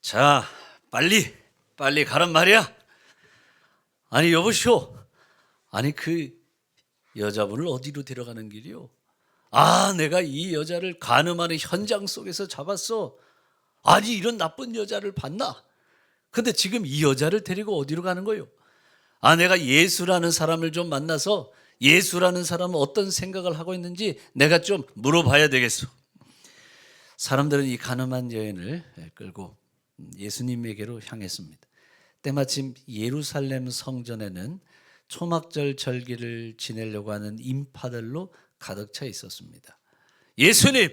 자, 빨리 가란 말이야. 아니 여보시오. 아니 그 여자분을 어디로 데려가는 길이요? 아, 내가 이 여자를 간음하는 현장 속에서 잡았어. 아니 이런 나쁜 여자를 봤나? 근데 지금 이 여자를 데리고 어디로 가는 거요? 아, 내가 예수라는 사람을 좀 만나서 예수라는 사람은 어떤 생각을 하고 있는지 내가 좀 물어봐야 되겠어. 사람들은 이 가늠한 여인을 끌고 예수님에게로 향했습니다. 때마침 예루살렘 성전에는 초막절 절기를 지내려고 하는 인파들로 가득 차 있었습니다. 예수님,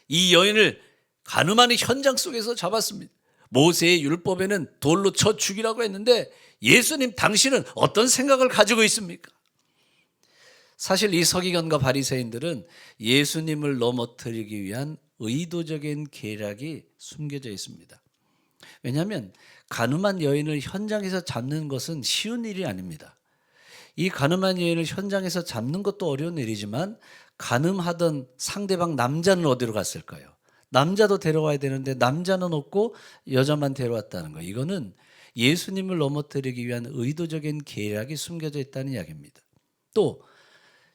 이 여인을 가늠하는 현장 속에서 잡았습니다. 모세의 율법에는 돌로 쳐 죽이라고 했는데 예수님 당신은 어떤 생각을 가지고 있습니까? 사실 이 서기관과 바리새인들은 예수님을 넘어뜨리기 위한 의도적인 계략이 숨겨져 있습니다. 왜냐하면 간음한 여인을 현장에서 잡는 것은 쉬운 일이 아닙니다. 이 간음한 여인을 현장에서 잡는 것도 어려운 일이지만 간음하던 상대방 남자는 어디로 갔을까요? 남자도 데려와야 되는데 남자는 없고 여자만 데려왔다는 거. 이거는 예수님을 넘어뜨리기 위한 의도적인 계략이 숨겨져 있다는 이야기입니다. 또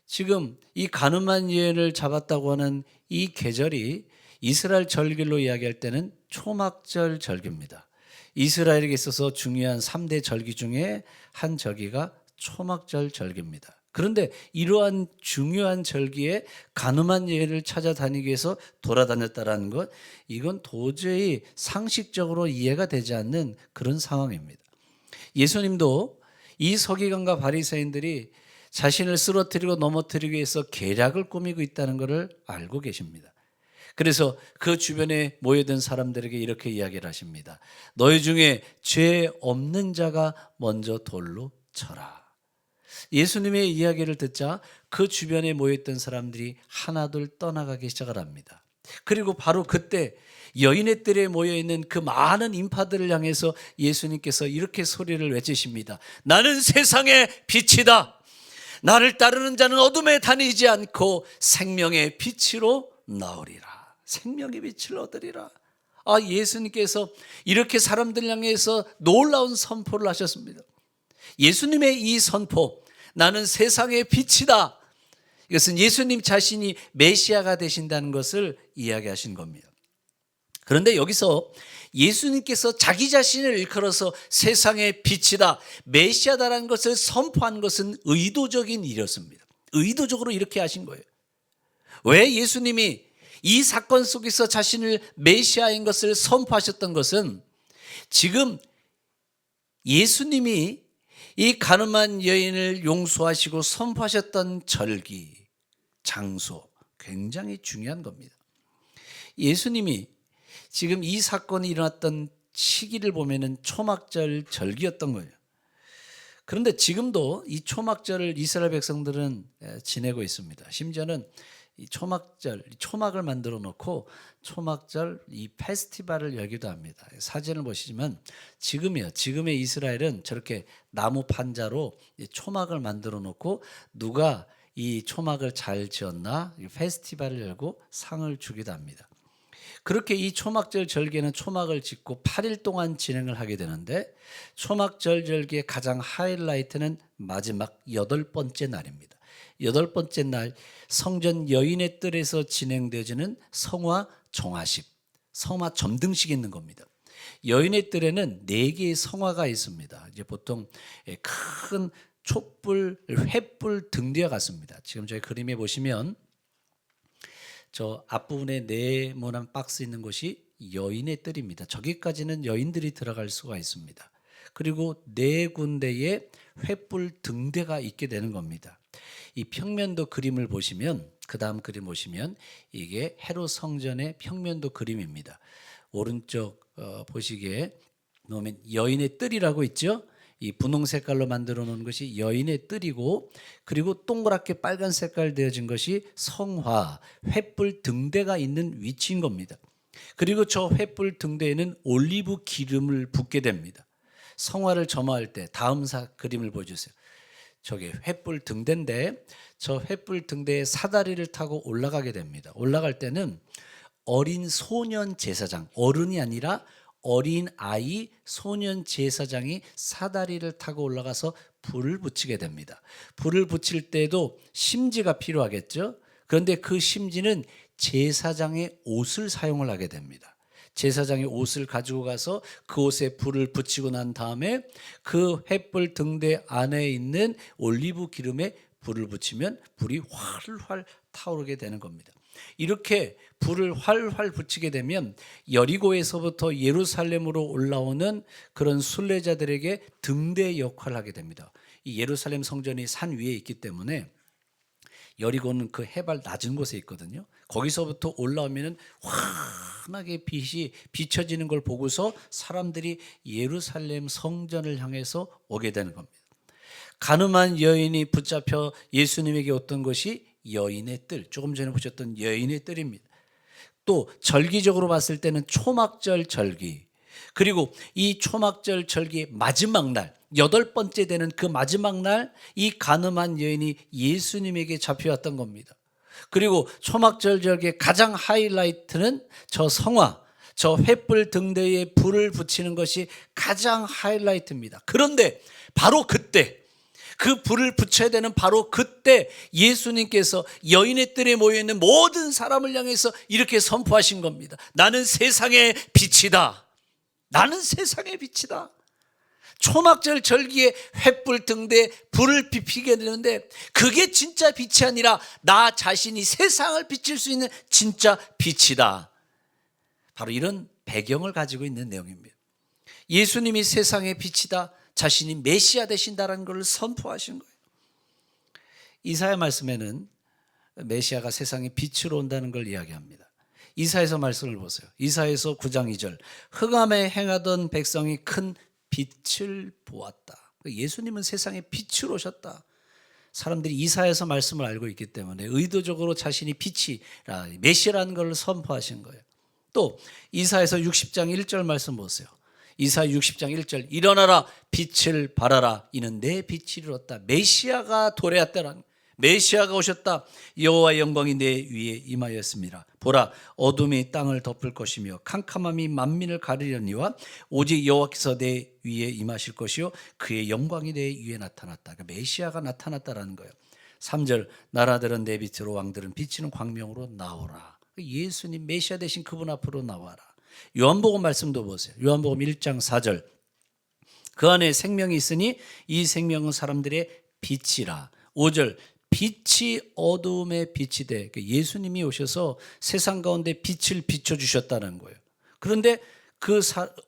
지금 이 간음한 여인을 잡았다고 하는 이 계절이 이스라엘 절기로 이야기할 때는 초막절 절기입니다. 이스라엘에게 있어서 중요한 3대 절기 중에 한 절기가 초막절 절기입니다. 그런데 이러한 중요한 절기에 간음한 여인을 찾아다니기 위해서 돌아다녔다는 것, 이건 도저히 상식적으로 이해가 되지 않는 그런 상황입니다. 예수님도 이 서기관과 바리새인들이 자신을 쓰러뜨리고 넘어뜨리기 위해서 계략을 꾸미고 있다는 것을 알고 계십니다. 그래서 그 주변에 모여든 사람들에게 이렇게 이야기를 하십니다. 너희 중에 죄 없는 자가 먼저 돌로 쳐라. 예수님의 이야기를 듣자 그 주변에 모여있던 사람들이 하나둘 떠나가기 시작을 합니다. 그리고 바로 그때 여인의 뜰에 모여있는 그 많은 인파들을 향해서 예수님께서 이렇게 소리를 외치십니다. 나는 세상의 빛이다. 나를 따르는 자는 어둠에 다니지 않고 생명의 빛으로 나오리라. 생명의 빛을 얻으리라. 아, 예수님께서 이렇게 사람들 향해서 놀라운 선포를 하셨습니다. 예수님의 이 선포, 나는 세상의 빛이다. 이것은 예수님 자신이 메시아가 되신다는 것을 이야기하신 겁니다. 그런데 여기서 예수님께서 자기 자신을 일컬어서 세상의 빛이다, 메시아다라는 것을 선포한 것은 의도적인 일이었습니다. 의도적으로 이렇게 하신 거예요. 왜 예수님이 이 사건 속에서 자신을 메시아인 것을 선포하셨던 것은 지금 예수님이 이 간음한 여인을 용서하시고 선포하셨던 절기, 장소, 굉장히 중요한 겁니다. 예수님이 지금 이 사건이 일어났던 시기를 보면은 초막절 절기였던 거예요. 그런데 지금도 이 초막절을 이스라엘 백성들은 지내고 있습니다. 심지어는 이 초막절, 초막을 만들어 놓고 초막절 이 페스티벌을 열기도 합니다. 사진을 보시면 지금의 이스라엘은 저렇게 나무 판자로 초막을 만들어 놓고 누가 이 초막을 잘 지었나 이 페스티벌을 열고 상을 주기도 합니다. 그렇게 이 초막절 절기에는 초막을 짓고 8일 동안 진행을 하게 되는데 초막절 절기의 가장 하이라이트는 마지막 8번째 날입니다. 8번째 날 성전 여인의 뜰에서 진행되어지는 성화 정화식, 성화 점등식이 있는 겁니다. 여인의 뜰에는 4개의 성화가 있습니다. 이제 보통 큰 촛불, 횃불 등 뒤와 같습니다. 지금 저희 그림에 보시면 저 앞부분에 네모난 박스 있는 곳이 여인의 뜰입니다. 저기까지는 여인들이 들어갈 수가 있습니다. 그리고 4군데의 횃불 등대가 있게 되는 겁니다. 이 평면도 그림을 보시면 그 다음 그림 보시면 이게 헤롯 성전의 평면도 그림입니다. 오른쪽 보시기에 보면 여인의 뜰이라고 있죠. 이 분홍 색깔로 만들어 놓은 것이 여인의 뜰이고 그리고 동그랗게 빨간 색깔 되어진 것이 성화, 횃불 등대가 있는 위치인 겁니다. 그리고 저 횃불 등대에는 올리브 기름을 붓게 됩니다. 성화를 점화할 때 다음 그림을 보여주세요. 저게 횃불 등대인데 저 횃불 등대의 사다리를 타고 올라가게 됩니다. 올라갈 때는 어린 소년 제사장, 어른이 아니라 어린 아이 소년 제사장이 사다리를 타고 올라가서 불을 붙이게 됩니다. 불을 붙일 때도 심지가 필요하겠죠. 그런데 그 심지는 제사장의 옷을 사용을 하게 됩니다. 제사장의 옷을 가지고 가서 그 옷에 불을 붙이고 난 다음에 그 횃불 등대 안에 있는 올리브 기름에 불을 붙이면 불이 활활 타오르게 되는 겁니다. 이렇게 불을 활활 붙이게 되면 여리고에서부터 예루살렘으로 올라오는 그런 순례자들에게 등대 역할을 하게 됩니다. 이 예루살렘 성전이 산 위에 있기 때문에 여리고는 그 해발 낮은 곳에 있거든요. 거기서부터 올라오면 환하게 빛이 비춰지는 걸 보고서 사람들이 예루살렘 성전을 향해서 오게 되는 겁니다. 가늠한 여인이 붙잡혀 예수님에게 왔던 것이 여인의 뜰, 조금 전에 보셨던 여인의 뜰입니다. 또 절기적으로 봤을 때는 초막절 절기, 그리고 이 초막절 절기 마지막 날, 8번째 되는 그 마지막 날 이 가늠한 여인이 예수님에게 잡혀왔던 겁니다. 그리고 초막절 절기의 가장 하이라이트는 저 성화, 저 횃불 등대에 불을 붙이는 것이 가장 하이라이트입니다. 그런데 바로 그때, 그 불을 붙여야 되는 바로 그때 예수님께서 여인의 뜰에 모여있는 모든 사람을 향해서 이렇게 선포하신 겁니다. 나는 세상의 빛이다. 나는 세상의 빛이다. 초막절 절기에 횃불 등대에 불을 비피게 되는데 그게 진짜 빛이 아니라 나 자신이 세상을 비칠 수 있는 진짜 빛이다. 바로 이런 배경을 가지고 있는 내용입니다. 예수님이 세상의 빛이다, 자신이 메시아 되신다는 것을 선포하신 거예요. 이사야 말씀에는 메시아가 세상의 빛으로 온다는 걸 이야기합니다. 이사야서 말씀을 보세요. 이사야서 9장 2절, 흑암에 행하던 백성이 큰 빛을 보았다. 예수님은 세상의 빛으로 오셨다. 사람들이 이사야서 말씀을 알고 있기 때문에 의도적으로 자신이 빛이라 메시아라는 걸 선포하신 거예요. 또 이사야서 60장 1절 말씀 보세요. 이사야 60장 1절, 일어나라 빛을 발하라 이는 내 빛이 이르렀다. 메시아가 도래했다는, 메시아가 오셨다. 여호와의 영광이 내 위에 임하였습니다. 보라 어둠이 땅을 덮을 것이며 캄캄함이 만민을 가리려니와 오직 여호와께서 내 위에 임하실 것이요 그의 영광이 내 위에 나타났다. 그러니까 메시아가 나타났다라는 거예요. 3절, 나라들은 내 빛으로 왕들은 비치는 광명으로 나오라. 예수님 메시아 되신 그분 앞으로 나와라. 요한복음 말씀도 보세요. 요한복음 1장 4절, 그 안에 생명이 있으니 이 생명은 사람들의 빛이라. 5절, 빛이 어두움의 빛이 돼. 예수님이 오셔서 세상 가운데 빛을 비춰주셨다는 거예요. 그런데 그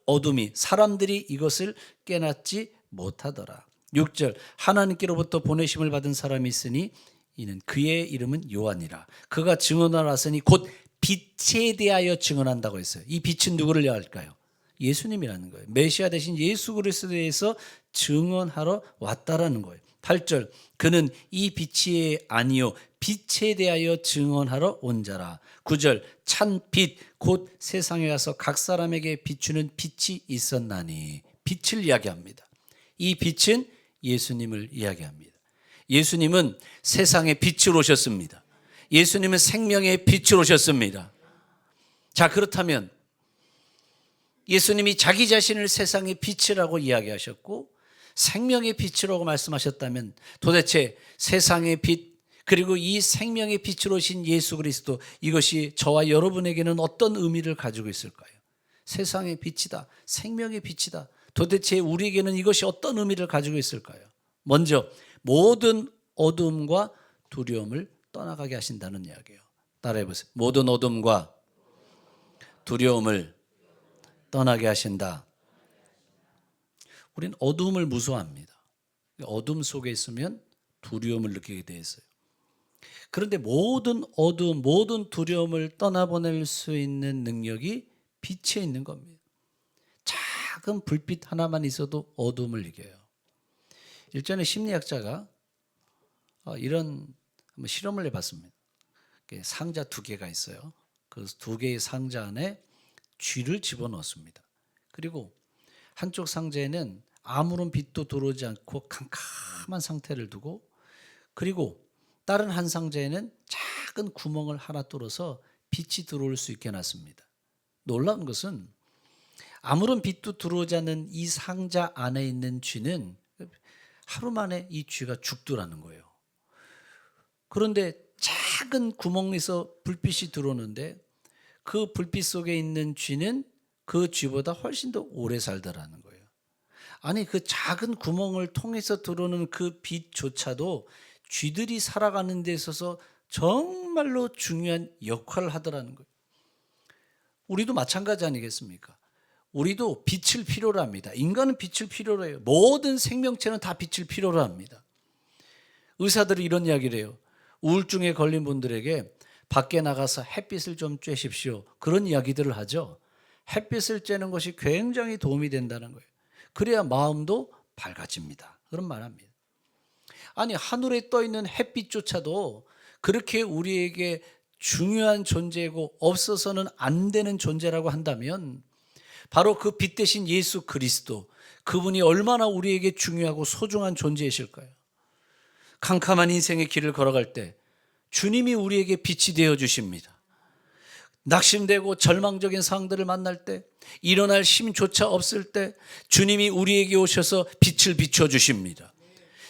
어둠이 사람들이 이것을 깨닫지 못하더라. 6절, 하나님께로부터 보내심을 받은 사람이 있으니 이는 그의 이름은 요한이라. 그가 증언하러 왔으니 곧 빛에 대하여 증언한다고 했어요. 이 빛은 누구를 위할까요? 예수님이라는 거예요. 메시아 대신 예수 그리스도에 대해서 증언하러 왔다라는 거예요. 8절, 그는 이 빛이 아니요 빛에 대하여 증언하러 온 자라. 9절, 찬 빛 곧 세상에 가서 각 사람에게 비추는 빛이 있었나니. 빛을 이야기합니다. 이 빛은 예수님을 이야기합니다. 예수님은 세상의 빛으로 오셨습니다. 예수님은 생명의 빛으로 오셨습니다. 자, 그렇다면 예수님이 자기 자신을 세상의 빛이라고 이야기하셨고 생명의 빛이라고 말씀하셨다면 도대체 세상의 빛 그리고 이 생명의 빛으로 오신 예수 그리스도, 이것이 저와 여러분에게는 어떤 의미를 가지고 있을까요? 세상의 빛이다, 생명의 빛이다. 도대체 우리에게는 이것이 어떤 의미를 가지고 있을까요? 먼저 모든 어둠과 두려움을 떠나가게 하신다는 이야기예요. 따라해 보세요. 모든 어둠과 두려움을 떠나게 하신다. 우리는 어둠을 무서워합니다. 어둠 속에 있으면 두려움을 느끼게 돼 있어요. 그런데 모든 어둠, 모든 두려움을 떠나보낼 수 있는 능력이 빛에 있는 겁니다. 작은 불빛 하나만 있어도 어둠을 이겨요. 일전에 심리학자가 이런 한번 실험을 해봤습니다. 상자 2개가 있어요. 그 2개의 상자 안에 쥐를 집어넣습니다. 그리고 한쪽 상자에는 아무런 빛도 들어오지 않고 캄캄한 상태를 두고, 그리고 다른 한 상자에는 작은 구멍을 하나 뚫어서 빛이 들어올 수 있게 놨습니다. 놀라운 것은 아무런 빛도 들어오지 않는 이 상자 안에 있는 쥐는 하루 만에 이 쥐가 죽더라는 거예요. 그런데 작은 구멍에서 불빛이 들어오는데 그 불빛 속에 있는 쥐는 그 쥐보다 훨씬 더 오래 살더라는 거예요. 아니, 그 작은 구멍을 통해서 들어오는 그 빛조차도 쥐들이 살아가는 데 있어서 정말로 중요한 역할을 하더라는 거예요. 우리도 마찬가지 아니겠습니까? 우리도 빛을 필요로 합니다. 인간은 빛을 필요로 해요. 모든 생명체는 다 빛을 필요로 합니다. 의사들이 이런 이야기를 해요. 우울증에 걸린 분들에게 밖에 나가서 햇빛을 좀 쬐십시오. 그런 이야기들을 하죠. 햇빛을 쬐는 것이 굉장히 도움이 된다는 거예요. 그래야 마음도 밝아집니다. 그런 말합니다. 아니, 하늘에 떠 있는 햇빛조차도 그렇게 우리에게 중요한 존재고 없어서는 안 되는 존재라고 한다면 바로 그 빛 대신 예수 그리스도, 그분이 얼마나 우리에게 중요하고 소중한 존재이실까요? 캄캄한 인생의 길을 걸어갈 때 주님이 우리에게 빛이 되어 주십니다. 낙심되고 절망적인 상황들을 만날 때, 일어날 힘조차 없을 때 주님이 우리에게 오셔서 빛을 비춰 주십니다.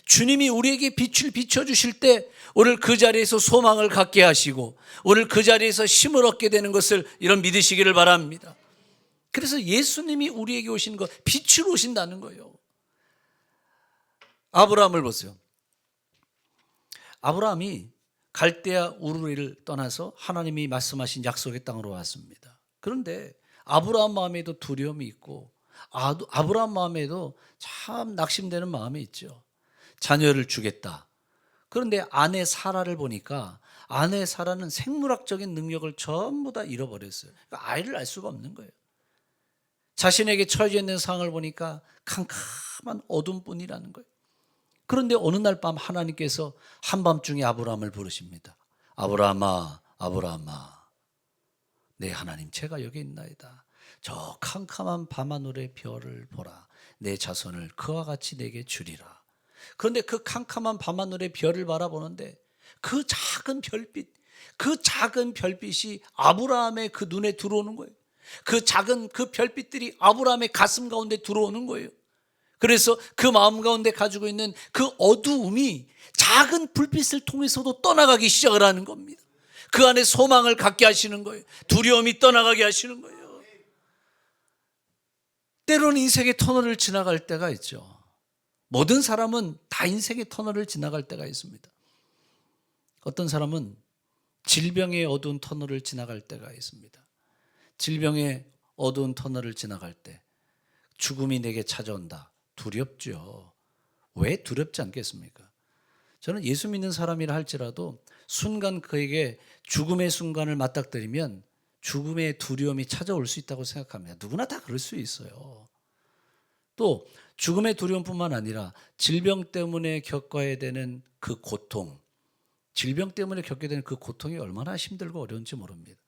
주님이 우리에게 빛을 비춰 주실 때 오늘 그 자리에서 소망을 갖게 하시고 오늘 그 자리에서 힘을 얻게 되는 것을 이런 믿으시기를 바랍니다. 그래서 예수님이 우리에게 오신 것, 빛을 오신다는 거예요. 아브라함을 보세요. 아브라함이 갈대아 우르를 떠나서 하나님이 말씀하신 약속의 땅으로 왔습니다. 그런데 아브라함 마음에도 두려움이 있고 아브라함 마음에도 참 낙심되는 마음이 있죠. 자녀를 주겠다. 그런데 아내 사라를 보니까 아내 사라는 생물학적인 능력을 전부 다 잃어버렸어요. 그러니까 아이를 낳을 수가 없는 거예요. 자신에게 처해져 있는 상황을 보니까 캄캄한 어둠뿐이라는 거예요. 그런데 어느 날 밤 하나님께서 한밤중에 아브라함을 부르십니다. 아브라함아, 아브라함아, 내 하나님 제가 여기 있나이다. 저 캄캄한 밤하늘의 별을 보라. 내 자손을 그와 같이 내게 주리라. 그런데 그 캄캄한 밤하늘의 별을 바라보는데 그 작은 별빛이 아브라함의 그 눈에 들어오는 거예요. 그 작은 그 별빛들이 아브라함의 가슴 가운데 들어오는 거예요. 그래서 그 마음 가운데 가지고 있는 그 어두움이 작은 불빛을 통해서도 떠나가기 시작을 하는 겁니다. 그 안에 소망을 갖게 하시는 거예요. 두려움이 떠나가게 하시는 거예요. 때로는 인생의 터널을 지나갈 때가 있죠. 모든 사람은 다 인생의 터널을 지나갈 때가 있습니다. 어떤 사람은 질병의 어두운 터널을 지나갈 때가 있습니다. 질병의 어두운 터널을 지나갈 때 죽음이 내게 찾아온다. 두렵죠. 왜 두렵지 않겠습니까? 저는 예수 믿는 사람이라 할지라도 순간 그에게 죽음의 순간을 맞닥뜨리면 죽음의 두려움이 찾아올 수 있다고 생각합니다. 누구나 다 그럴 수 있어요. 또 죽음의 두려움뿐만 아니라 질병 때문에 겪어야 되는 그 고통, 질병 때문에 겪게 되는 그 고통이 얼마나 힘들고 어려운지 모릅니다.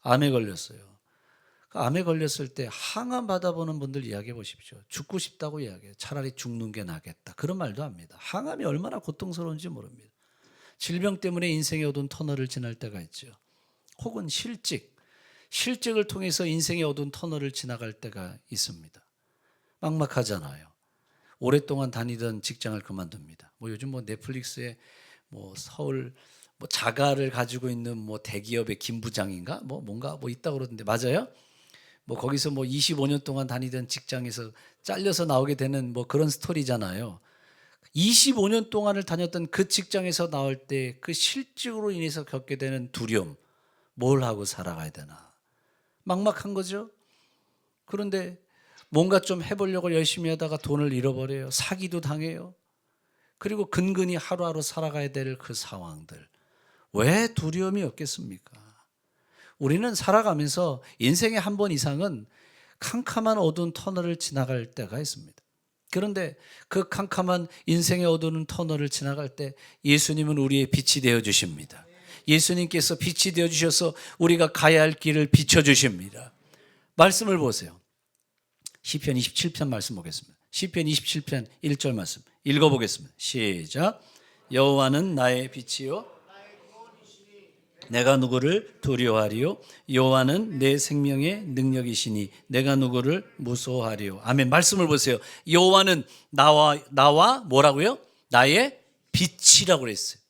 암에 걸렸어요. 암에 걸렸을 때 항암 받아보는 분들 이야기해 보십시오. 죽고 싶다고 이야기해요. 차라리 죽는 게 낫겠다. 그런 말도 합니다. 항암이 얼마나 고통스러운지 모릅니다. 질병 때문에 인생의 어두운 터널을 지날 때가 있죠. 혹은 실직을 통해서 인생의 어두운 터널을 지나갈 때가 있습니다. 막막하잖아요. 오랫동안 다니던 직장을 그만둡니다. 요즘 넷플릭스에 서울 자가를 가지고 있는 대기업의 김 부장인가 뭔가 있다고 그러던데 맞아요? 거기서 25년 동안 다니던 직장에서 잘려서 나오게 되는 그런 스토리잖아요. 25년 동안을 다녔던 그 직장에서 나올 때 그 실직으로 인해서 겪게 되는 두려움, 뭘 하고 살아가야 되나 막막한 거죠. 그런데 뭔가 좀 해보려고 열심히 하다가 돈을 잃어버려요. 사기도 당해요. 그리고 근근히 하루하루 살아가야 될 그 상황들, 왜 두려움이 없겠습니까? 우리는 살아가면서 인생에 한 번 이상은 캄캄한 어두운 터널을 지나갈 때가 있습니다. 그런데 그 캄캄한 인생의 어두운 터널을 지나갈 때 예수님은 우리의 빛이 되어 주십니다. 예수님께서 빛이 되어 주셔서 우리가 가야 할 길을 비춰 주십니다. 말씀을 보세요. 시편 27편 말씀 보겠습니다. 시편 27편 1절 말씀 읽어보겠습니다. 시작. 여호와는 나의 빛이요 내가 누구를 두려워하리요? 여호와는 내 생명의 능력이시니 내가 누구를 무서워하리요? 아멘. 말씀을 보세요. 여호와는 나와 뭐라고요? 나의 빛이라고 그랬어요.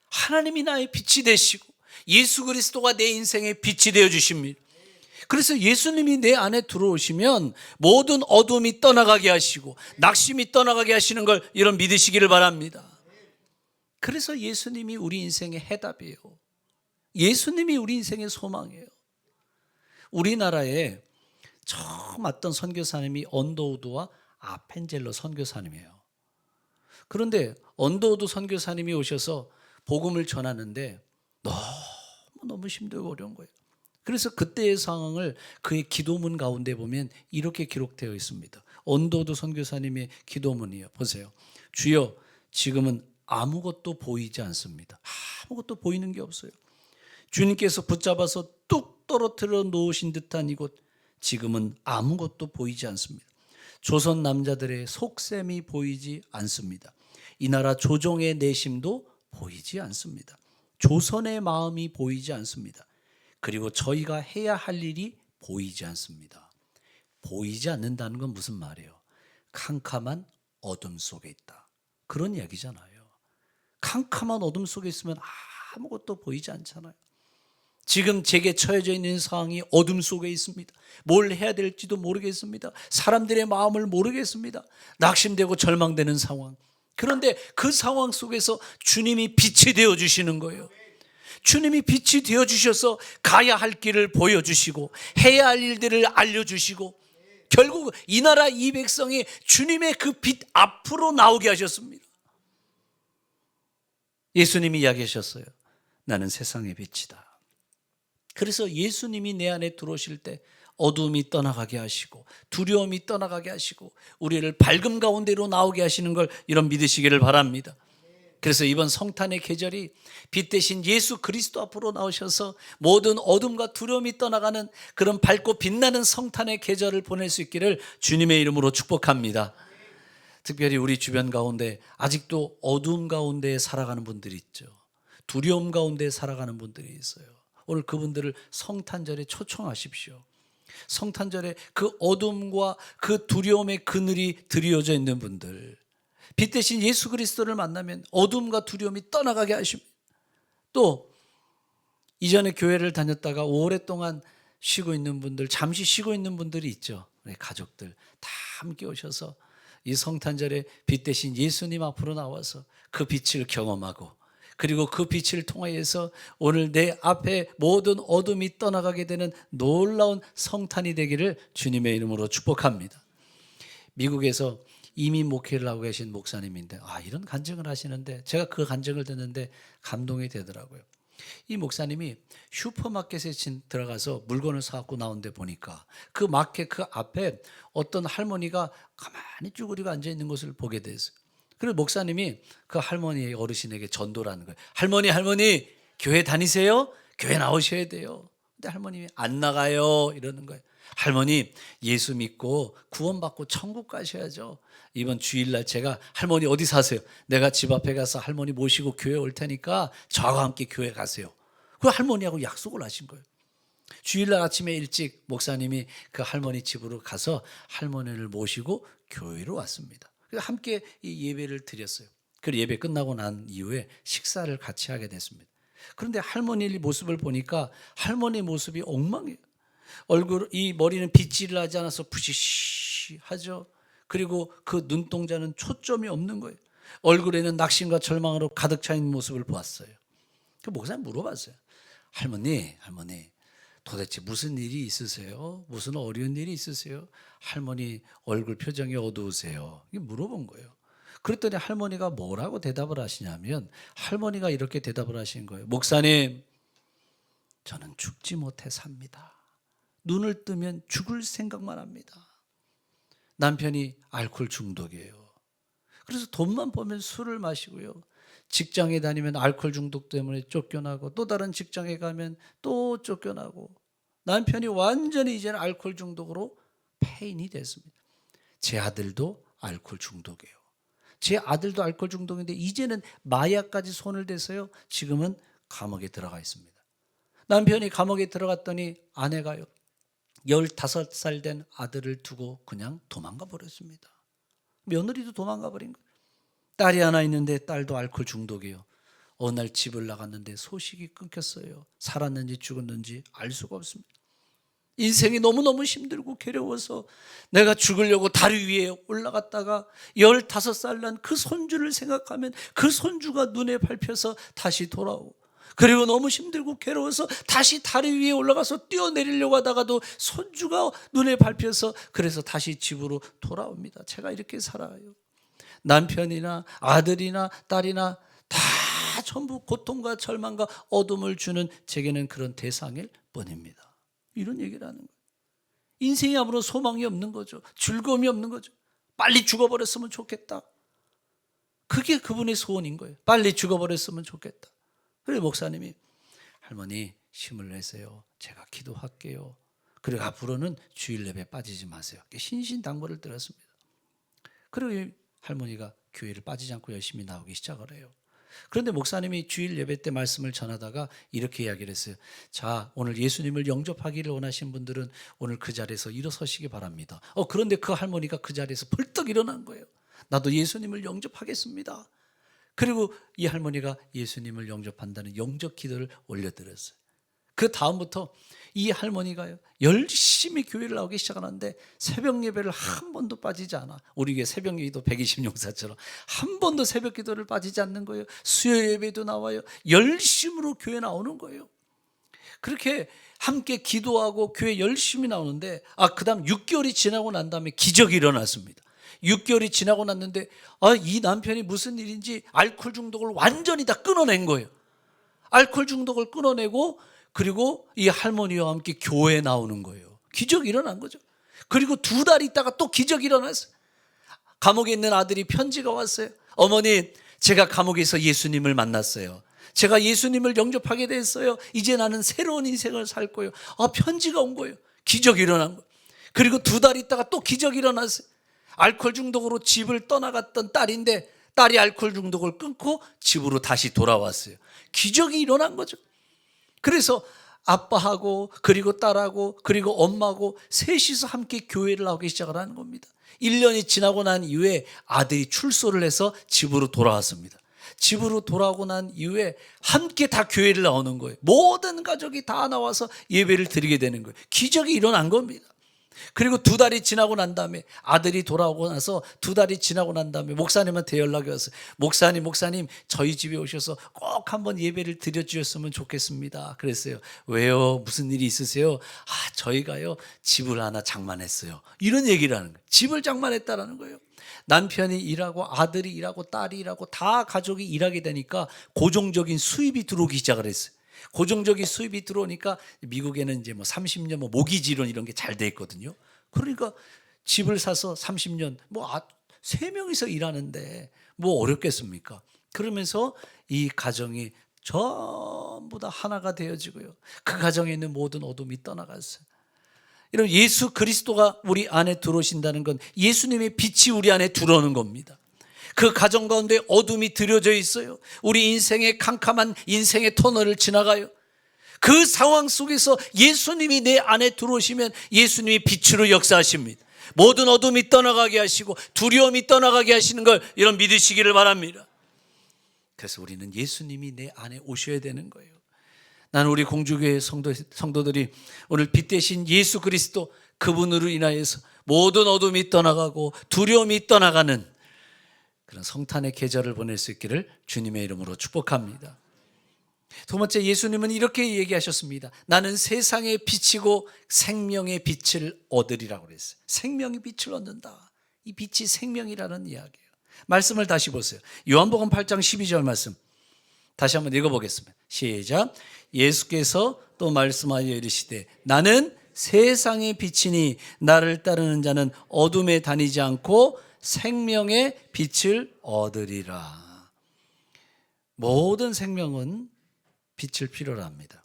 하나님이 나의 빛이 되시고 예수 그리스도가 내 인생의 빛이 되어 주십니다. 그래서 예수님이 내 안에 들어오시면 모든 어둠이 떠나가게 하시고 낙심이 떠나가게 하시는 걸 여러분 믿으시기를 바랍니다. 그래서 예수님이 우리 인생의 해답이에요. 예수님이 우리 인생의 소망이에요. 우리나라에 처음 왔던 선교사님이 언더우드와 아펜젤러 선교사님이에요. 그런데 언더우드 선교사님이 오셔서 복음을 전하는데 너무 힘들고 어려운 거예요. 그래서 그때의 상황을 그의 기도문 가운데 보면 이렇게 기록되어 있습니다. 언더우드 선교사님의 기도문이에요. 보세요. 주여, 지금은 아무것도 보이지 않습니다. 아무것도 보이는 게 없어요. 주님께서 붙잡아서 뚝 떨어뜨려 놓으신 듯한 이곳, 지금은 아무것도 보이지 않습니다. 조선 남자들의 속셈이 보이지 않습니다. 이 나라 조정의 내심도 보이지 않습니다. 조선의 마음이 보이지 않습니다. 그리고 저희가 해야 할 일이 보이지 않습니다. 보이지 않는다는 건 무슨 말이에요? 캄캄한 어둠 속에 있다, 그런 이야기잖아요. 캄캄한 어둠 속에 있으면 아무것도 보이지 않잖아요. 지금 제게 처해져 있는 상황이 어둠 속에 있습니다. 뭘 해야 될지도 모르겠습니다. 사람들의 마음을 모르겠습니다. 낙심되고 절망되는 상황. 그런데 그 상황 속에서 주님이 빛이 되어주시는 거예요. 주님이 빛이 되어주셔서 가야 할 길을 보여주시고 해야 할 일들을 알려주시고 결국 이 나라 이 백성이 주님의 그 빛 앞으로 나오게 하셨습니다. 예수님이 이야기하셨어요. 나는 세상의 빛이다. 그래서 예수님이 내 안에 들어오실 때 어두움이 떠나가게 하시고 두려움이 떠나가게 하시고 우리를 밝음 가운데로 나오게 하시는 걸 이런 믿으시기를 바랍니다. 그래서 이번 성탄의 계절이 빛 대신 예수 그리스도 앞으로 나오셔서 모든 어둠과 두려움이 떠나가는 그런 밝고 빛나는 성탄의 계절을 보낼 수 있기를 주님의 이름으로 축복합니다. 특별히 우리 주변 가운데 아직도 어두움 가운데 살아가는 분들이 있죠. 두려움 가운데 살아가는 분들이 있어요. 오늘 그분들을 성탄절에 초청하십시오. 성탄절에 그 어둠과 그 두려움의 그늘이 드리워져 있는 분들, 빛 대신 예수 그리스도를 만나면 어둠과 두려움이 떠나가게 하십니다. 또 이전에 교회를 다녔다가 오랫동안 쉬고 있는 분들, 잠시 쉬고 있는 분들이 있죠. 우리 가족들 다 함께 오셔서 이 성탄절에 빛 대신 예수님 앞으로 나와서 그 빛을 경험하고 그리고 그 빛을 통하여서 오늘 내 앞에 모든 어둠이 떠나가게 되는 놀라운 성탄이 되기를 주님의 이름으로 축복합니다. 미국에서 이민 목회를 하고 계신 목사님인데 이런 간증을 하시는데 제가 그 간증을 듣는데 감동이 되더라고요. 이 목사님이 슈퍼마켓에 들어가서 물건을 사갖고 나오는데 보니까 그 마켓 그 앞에 어떤 할머니가 가만히 쭈그리고 앉아있는 것을 보게 됐어요. 그래서 목사님이 그 할머니 어르신에게 전도를 하는 거예요. 할머니 교회 다니세요? 교회 나오셔야 돼요. 근데 할머님이 안 나가요 이러는 거예요. 할머니 예수 믿고 구원받고 천국 가셔야죠. 이번 주일날 제가 할머니 어디 사세요? 내가 집 앞에 가서 할머니 모시고 교회 올 테니까 저와 함께 교회 가세요. 그 할머니하고 약속을 하신 거예요. 주일날 아침에 일찍 목사님이 그 할머니 집으로 가서 할머니를 모시고 교회로 왔습니다. 그래서 함께 이 예배를 드렸어요. 그 예배 끝나고 난 이후에 식사를 같이 하게 됐습니다. 그런데 할머니 모습을 보니까 할머니 모습이 엉망이에요. 얼굴, 이 머리는 빗질을 하지 않아서 부시시하죠. 그리고 그 눈동자는 초점이 없는 거예요. 얼굴에는 낙심과 절망으로 가득 차 있는 모습을 보았어요. 그 목사님 물어봤어요. 할머니 도대체 무슨 일이 있으세요? 무슨 어려운 일이 있으세요? 할머니 얼굴 표정이 어두우세요. 이게 물어본 거예요. 그랬더니 할머니가 뭐라고 대답을 하시냐면 할머니가 이렇게 대답을 하신 거예요. 목사님, 저는 죽지 못해 삽니다. 눈을 뜨면 죽을 생각만 합니다. 남편이 알코올 중독이에요. 그래서 돈만 벌면 술을 마시고요. 직장에 다니면 알코올 중독 때문에 쫓겨나고 또 다른 직장에 가면 또 쫓겨나고 남편이 완전히 이제는 알코올 중독으로 폐인이 됐습니다. 제 아들도 알코올 중독이에요. 제 아들도 알코올 중독인데 이제는 마약까지 손을 대서요. 지금은 감옥에 들어가 있습니다. 남편이 감옥에 들어갔더니 아내가요, 15살 된 아들을 두고 그냥 도망가 버렸습니다. 며느리도 도망가 버린 거예요. 딸이 하나 있는데 딸도 알코올 중독이에요. 어느 날 집을 나갔는데 소식이 끊겼어요. 살았는지 죽었는지 알 수가 없습니다. 인생이 너무너무 힘들고 괴로워서 내가 죽으려고 다리 위에 올라갔다가 15살 난 그 손주를 생각하면 그 손주가 눈에 밟혀서 다시 돌아오고, 그리고 너무 힘들고 괴로워서 다시 다리 위에 올라가서 뛰어내리려고 하다가도 손주가 눈에 밟혀서 그래서 다시 집으로 돌아옵니다. 제가 이렇게 살아요. 남편이나 아들이나 딸이나 다 전부 고통과 절망과 어둠을 주는 제게는 그런 대상일 뿐입니다. 이런 얘기를 하는 거예요. 인생이 아무런 소망이 없는 거죠. 즐거움이 없는 거죠. 빨리 죽어버렸으면 좋겠다. 그게 그분의 소원인 거예요. 빨리 죽어버렸으면 좋겠다. 그래서 목사님이, 할머니 힘을 내세요. 제가 기도할게요. 그리고 앞으로는 주일 예배 빠지지 마세요. 신신당부를 드렸습니다. 그리고 할머니가 교회를 빠지지 않고 열심히 나오기 시작을 해요. 그런데 목사님이 주일 예배 때 말씀을 전하다가 이렇게 이야기를 했어요. 자, 오늘 예수님을 영접하기를 원하신 분들은 오늘 그 자리에서 일어서시기 바랍니다. 그런데 그 할머니가 그 자리에서 벌떡 일어난 거예요. 나도 예수님을 영접하겠습니다. 그리고 이 할머니가 예수님을 영접한다는 영접 기도를 올려드렸어요. 그 다음부터 이 할머니가요, 열심히 교회를 나오기 시작하는데 새벽 예배를 한 번도 빠지지 않아. 우리 교회 새벽 기도 120용사처럼 한 번도 새벽 기도를 빠지지 않는 거예요. 수요 예배도 나와요. 열심으로 교회 나오는 거예요. 그렇게 함께 기도하고 교회 열심히 나오는데, 그 다음 6개월이 지나고 난 다음에 기적이 일어났습니다. 6개월이 지나고 났는데 이 남편이 무슨 일인지 알코올 중독을 완전히 다 끊어낸 거예요. 알코올 중독을 끊어내고, 그리고 이 할머니와 함께 교회에 나오는 거예요. 기적이 일어난 거죠. 그리고 2달 있다가 또 기적이 일어났어요. 감옥에 있는 아들이 편지가 왔어요. 어머니, 제가 감옥에서 예수님을 만났어요. 제가 예수님을 영접하게 됐어요. 이제 나는 새로운 인생을 살 거예요. 편지가 온 거예요. 기적이 일어난 거예요. 그리고 2달 있다가 또 기적이 일어났어요. 알코올 중독으로 집을 떠나갔던 딸인데 딸이 알코올 중독을 끊고 집으로 다시 돌아왔어요. 기적이 일어난 거죠. 그래서 아빠하고 그리고 딸하고 그리고 엄마하고 셋이서 함께 교회를 나오기 시작을 하는 겁니다. 1년이 지나고 난 이후에 아들이 출소를 해서 집으로 돌아왔습니다. 집으로 돌아오고 난 이후에 함께 다 교회를 나오는 거예요. 모든 가족이 다 나와서 예배를 드리게 되는 거예요. 기적이 일어난 겁니다. 그리고 2달이 지나고 난 다음에 아들이 돌아오고 나서 2달이 지나고 난 다음에 목사님한테 연락이 왔어요. 목사님 저희 집에 오셔서 꼭 한번 예배를 드려주셨으면 좋겠습니다. 그랬어요. 왜요? 무슨 일이 있으세요? 저희가요 집을 하나 장만했어요. 이런 얘기를 하는 거예요. 집을 장만했다라는 거예요. 남편이 일하고 아들이 일하고 딸이 일하고 다 가족이 일하게 되니까 고정적인 수입이 들어오기 시작을 했어요. 고정적인 수입이 들어오니까 미국에는 이제 30년 모기지론 이런 게 잘 돼 있거든요. 그러니까 집을 사서 30년 3명이서 일하는데 어렵겠습니까? 그러면서 이 가정이 전부 다 하나가 되어지고요. 그 가정에 있는 모든 어둠이 떠나갔어요. 여러분, 예수 그리스도가 우리 안에 들어오신다는 건 예수님의 빛이 우리 안에 들어오는 겁니다. 그 가정 가운데 어둠이 들여져 있어요. 우리 인생의 캄캄한 인생의 터널을 지나가요. 그 상황 속에서 예수님이 내 안에 들어오시면 예수님이 빛으로 역사하십니다. 모든 어둠이 떠나가게 하시고 두려움이 떠나가게 하시는 걸 여러분 믿으시기를 바랍니다. 그래서 우리는 예수님이 내 안에 오셔야 되는 거예요. 나는 우리 공주교회 성도들이 오늘 빛 대신 예수 그리스도, 그분으로 인하여서 모든 어둠이 떠나가고 두려움이 떠나가는 그런 성탄의 계절을 보낼 수 있기를 주님의 이름으로 축복합니다. 2번째, 예수님은 이렇게 얘기하셨습니다. 나는 세상의 빛이고 생명의 빛을 얻으리라고 그랬어요. 생명의 빛을 얻는다. 이 빛이 생명이라는 이야기예요. 말씀을 다시 보세요. 요한복음 8장 12절 말씀 다시 한번 읽어보겠습니다. 시작. 예수께서 또 말씀하여 이르시되 나는 세상의 빛이니 나를 따르는 자는 어둠에 다니지 않고 생명의 빛을 얻으리라. 모든 생명은 빛을 필요로 합니다.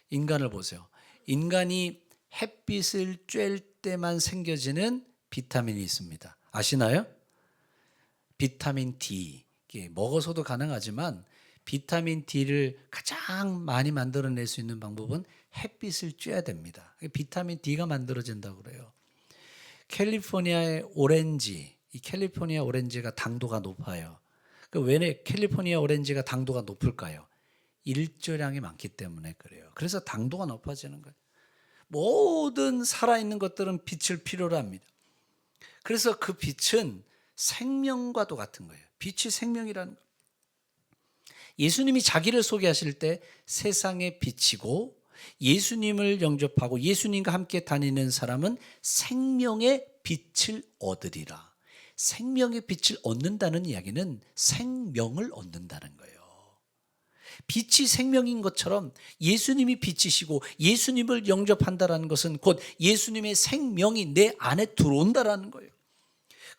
인간을 보세요. 인간이 햇빛을 쬐을 때만 생겨지는 비타민이 있습니다. 아시나요? 비타민 D. 이게 먹어서도 가능하지만 비타민 D를 가장 많이 만들어낼 수 있는 방법은 햇빛을 쬐야 됩니다. 비타민 D가 만들어진다고 그래요. 캘리포니아의 오렌지, 이 캘리포니아 오렌지가 당도가 높아요. 왜 캘리포니아 오렌지가 당도가 높을까요? 일조량이 많기 때문에 그래요. 그래서 당도가 높아지는 거예요. 모든 살아있는 것들은 빛을 필요로 합니다. 그래서 그 빛은 생명과도 같은 거예요. 빛이 생명이라는 거예요. 예수님이 자기를 소개하실 때 세상의 빛이고, 예수님을 영접하고 예수님과 함께 다니는 사람은 생명의 빛을 얻으리라. 생명의 빛을 얻는다는 이야기는 생명을 얻는다는 거예요. 빛이 생명인 것처럼 예수님이 빛이시고 예수님을 영접한다는 것은 곧 예수님의 생명이 내 안에 들어온다는 거예요.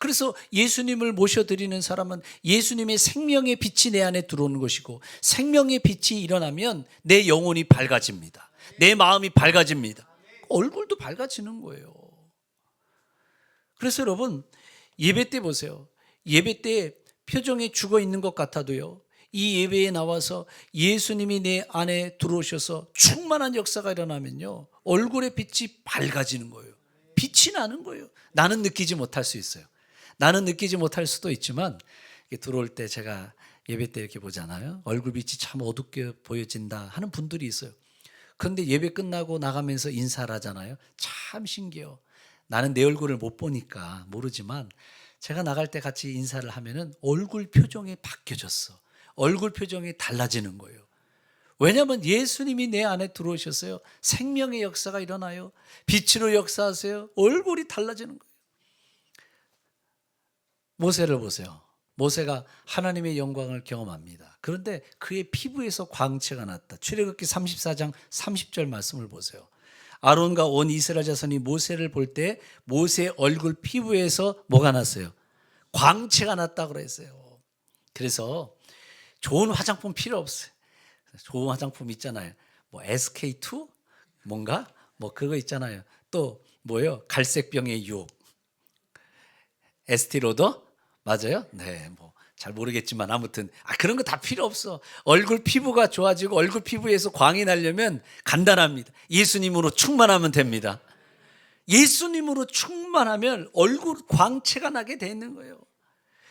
그래서 예수님을 모셔드리는 사람은 예수님의 생명의 빛이 내 안에 들어오는 것이고, 생명의 빛이 일어나면 내 영혼이 밝아집니다. 내 마음이 밝아집니다. 얼굴도 밝아지는 거예요. 그래서 여러분, 예배 때 보세요. 예배 때 표정이 죽어 있는 것 같아도요, 이 예배에 나와서 예수님이 내 안에 들어오셔서 충만한 역사가 일어나면요, 얼굴의 빛이 밝아지는 거예요. 빛이 나는 거예요. 나는 느끼지 못할 수 있어요. 나는 느끼지 못할 수도 있지만, 들어올 때 제가 예배 때 이렇게 보잖아요. 얼굴빛이 참 어둡게 보여진다 하는 분들이 있어요. 그런데 예배 끝나고 나가면서 인사를 하잖아요. 참 신기해요. 나는 내 얼굴을 못 보니까 모르지만 제가 나갈 때 같이 인사를 하면은 얼굴 표정이 바뀌어졌어. 얼굴 표정이 달라지는 거예요. 왜냐하면 예수님이 내 안에 들어오셨어요. 생명의 역사가 일어나요. 빛으로 역사하세요. 얼굴이 달라지는 거예요. 모세를 보세요. 모세가 하나님의 영광을 경험합니다. 그런데 그의 피부에서 광채가 났다. 출애굽기 34장 30절 말씀을 보세요. 아론과 온 이스라엘 자손이 모세를 볼 때 모세의 얼굴 피부에서 뭐가 났어요? 광채가 났다고 그랬어요. 그래서 좋은 화장품 필요 없어요. 좋은 화장품 있잖아요. 뭐 SK2 뭔가 뭐 그거 있잖아요. 또 뭐요? 갈색병의 유혹, 에스티로더 맞아요? 네, 뭐 잘 모르겠지만 아무튼 그런 거 다 필요 없어. 얼굴 피부가 좋아지고 얼굴 피부에서 광이 나려면 간단합니다. 예수님으로 충만하면 됩니다. 예수님으로 충만하면 얼굴 광채가 나게 돼 있는 거예요.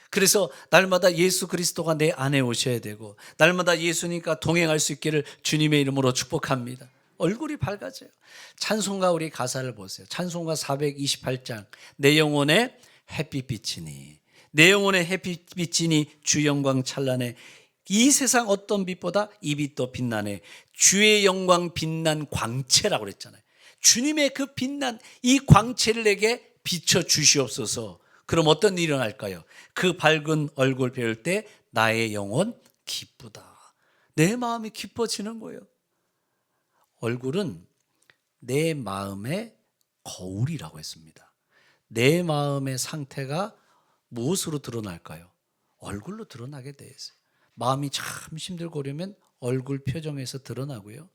그래서 날마다 예수 그리스도가 내 안에 오셔야 되고, 날마다 예수님과 동행할 수 있기를 주님의 이름으로 축복합니다. 얼굴이 밝아져요. 찬송가 우리 가사를 보세요. 찬송가 428장 내 영혼에 햇빛 비치니, 내 영혼에 햇빛 비치니 주 영광 찬란해. 이 세상 어떤 빛보다 이 빛도 빛나네. 주의 영광 빛난 광채라고 그랬잖아요. 주님의 그 빛난 이 광채를 내게 비춰 주시옵소서. 그럼 어떤 일이 일어날까요? 그 밝은 얼굴 배울 때 나의 영혼 기쁘다. 내 마음이 기뻐지는 거예요. 얼굴은 내 마음의 거울이라고 했습니다. 내 마음의 상태가 무엇으로 드러날까요? 얼굴로 드러나게 돼 있어요. 마음이 참 힘들고 그러면 얼굴 표정에서 드러나고요.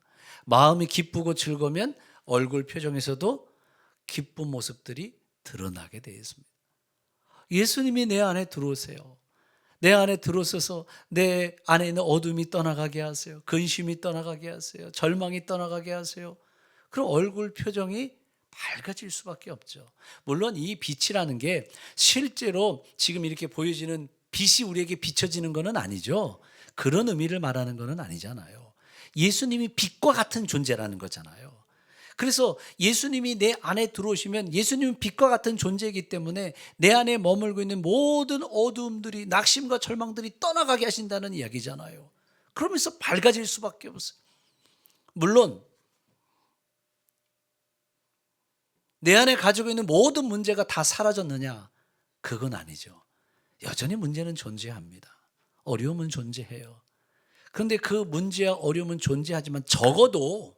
마음이 기쁘고 즐거우면 얼굴 표정에서도 기쁜 모습들이 드러나게 되어 있습니다. 예수님이 내 안에 들어오세요. 내 안에 들어오셔서 내 안에 있는 어둠이 떠나가게 하세요. 근심이 떠나가게 하세요. 절망이 떠나가게 하세요. 그럼 얼굴 표정이 밝아질 수밖에 없죠. 물론 이 빛이라는 게 실제로 지금 이렇게 보여지는 빛이 우리에게 비춰지는 것은 아니죠. 그런 의미를 말하는 것은 아니잖아요. 예수님이 빛과 같은 존재라는 거잖아요. 그래서 예수님이 내 안에 들어오시면 예수님은 빛과 같은 존재이기 때문에 내 안에 머물고 있는 모든 어두움들이, 낙심과 절망들이 떠나가게 하신다는 이야기잖아요. 그러면서 밝아질 수밖에 없어요. 물론 내 안에 가지고 있는 모든 문제가 다 사라졌느냐? 그건 아니죠. 여전히 문제는 존재합니다. 어려움은 존재해요. 그런데 그 문제와 어려움은 존재하지만 적어도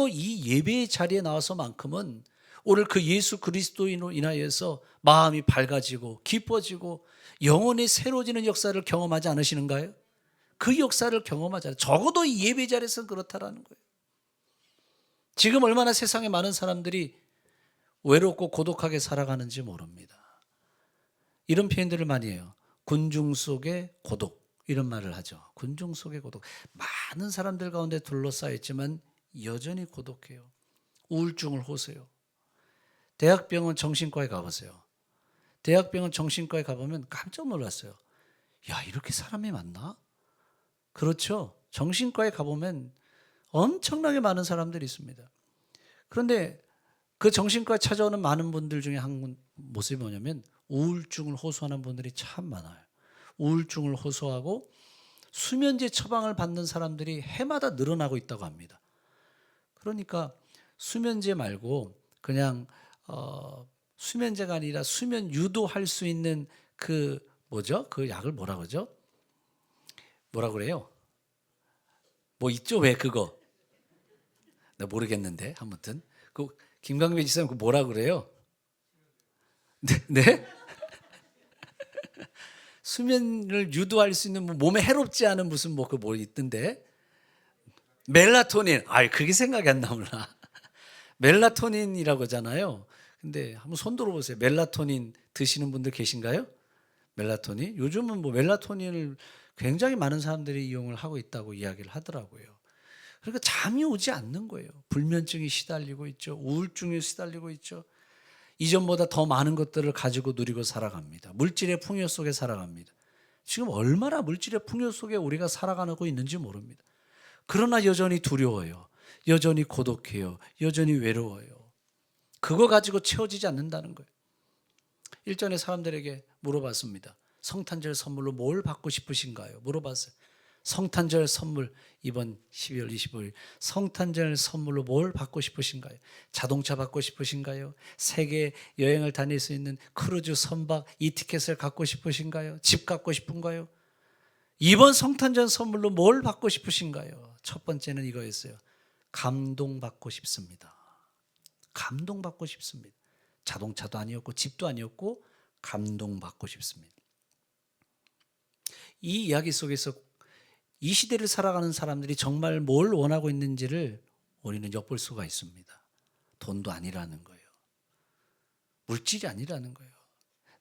이 예배의 자리에 나와서만큼은 오늘 그 예수 그리스도인으로 인하여서 마음이 밝아지고 기뻐지고 영혼이 새로워지는 역사를 경험하지 않으시는가요? 그 역사를 경험하잖아요. 적어도 이 예배 자리에서는 그렇다라는 거예요. 지금 얼마나 세상에 많은 사람들이 외롭고 고독하게 살아가는지 모릅니다. 이런 표현들을 많이 해요. 군중 속의 고독, 이런 말을 하죠. 군중 속의 고독. 많은 사람들 가운데 둘러싸여 있지만 여전히 고독해요. 우울증을 호소해요. 대학병원 정신과에 가보세요. 대학병원 정신과에 가보면 깜짝 놀랐어요. 야, 이렇게 사람이 많나? 그렇죠. 정신과에 가보면 엄청나게 많은 사람들이 있습니다. 그런데 그 정신과에 찾아오는 많은 분들 중에 한 모습이 뭐냐면 우울증을 호소하는 분들이 참 많아요. 우울증을 호소하고 수면제 처방을 받는 사람들이 해마다 늘어나고 있다고 합니다. 그러니까 수면제 말고 그냥 수면제가 아니라 수면 유도할 수 있는 그 뭐죠? 그 약을 뭐라 그러죠? 뭐라 그래요? 뭐 있죠? 왜 그거? 나 모르겠는데 아무튼 그 김광배 지사님 그 뭐라 그래요? 네? 네? 수면을 유도할 수 있는 뭐 몸에 해롭지 않은 무슨 뭐 그 뭐 있던데 멜라토닌. 아이 그게 생각이 안 나올라. 멜라토닌이라고 하잖아요. 근데 한번 손 들어보세요. 멜라토닌 드시는 분들 계신가요? 멜라토닌? 요즘은 뭐 멜라토닌을 굉장히 많은 사람들이 이용을 하고 있다고 이야기를 하더라고요. 그러니까 잠이 오지 않는 거예요. 불면증이 시달리고 있죠. 우울증이 시달리고 있죠. 이전보다 더 많은 것들을 가지고 누리고 살아갑니다. 물질의 풍요 속에 살아갑니다. 지금 얼마나 물질의 풍요 속에 우리가 살아가고 있는지 모릅니다. 그러나 여전히 두려워요. 여전히 고독해요. 여전히 외로워요. 그거 가지고 채워지지 않는다는 거예요. 일전에 사람들에게 물어봤습니다. 성탄절 선물로 뭘 받고 싶으신가요? 물어봤어요. 성탄절 선물 이번 12월 25일 성탄절 선물로 뭘 받고 싶으신가요? 자동차 받고 싶으신가요? 세계 여행을 다닐 수 있는 크루즈 선박 이 티켓을 갖고 싶으신가요? 집 갖고 싶은가요? 이번 성탄절 선물로 뭘 받고 싶으신가요? 첫 번째는 이거였어요. 감동받고 싶습니다. 감동받고 싶습니다. 자동차도 아니었고 집도 아니었고 감동받고 싶습니다. 이 이야기 속에서 이 시대를 살아가는 사람들이 정말 뭘 원하고 있는지를 우리는 엿볼 수가 있습니다. 돈도 아니라는 거예요. 물질이 아니라는 거예요.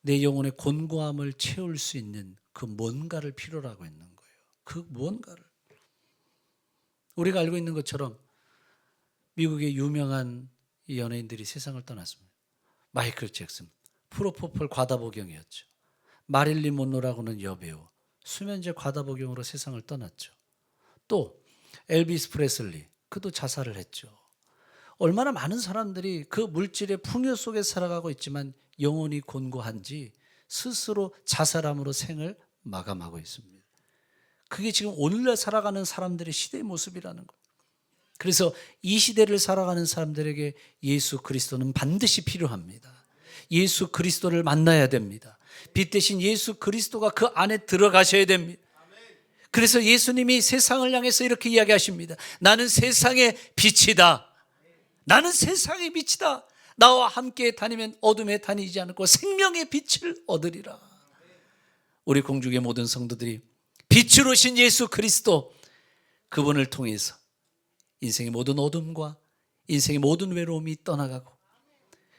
내 영혼의 곤고함을 채울 수 있는 그 뭔가를 필요로 하고 있는 거예요. 그 무언가를. 우리가 알고 있는 것처럼 미국의 유명한 연예인들이 세상을 떠났습니다. 마이클 잭슨, 프로포폴 과다복용이었죠. 마릴린 monroe라고는 여배우, 수면제 과다복용으로 세상을 떠났죠. 또 엘비스 프레슬리, 그도 자살을 했죠. 얼마나 많은 사람들이 그 물질의 풍요 속에 살아가고 있지만 영혼이 곤고한지 스스로 자살함으로 생을 마감하고 있습니다. 그게 지금 오늘날 살아가는 사람들의 시대의 모습이라는 거예요. 그래서 이 시대를 살아가는 사람들에게 예수 그리스도는 반드시 필요합니다. 예수 그리스도를 만나야 됩니다. 빛 대신 예수 그리스도가 그 안에 들어가셔야 됩니다. 그래서 예수님이 세상을 향해서 이렇게 이야기하십니다. 나는 세상의 빛이다. 나는 세상의 빛이다. 나와 함께 다니면 어둠에 다니지 않고 생명의 빛을 얻으리라. 우리 공중의 모든 성도들이 빛으로 오신 예수 그리스도, 그분을 통해서 인생의 모든 어둠과 인생의 모든 외로움이 떠나가고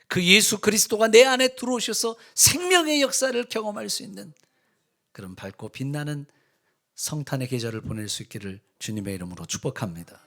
그 예수 그리스도가 내 안에 들어오셔서 생명의 역사를 경험할 수 있는 그런 밝고 빛나는 성탄의 계절을 보낼 수 있기를 주님의 이름으로 축복합니다.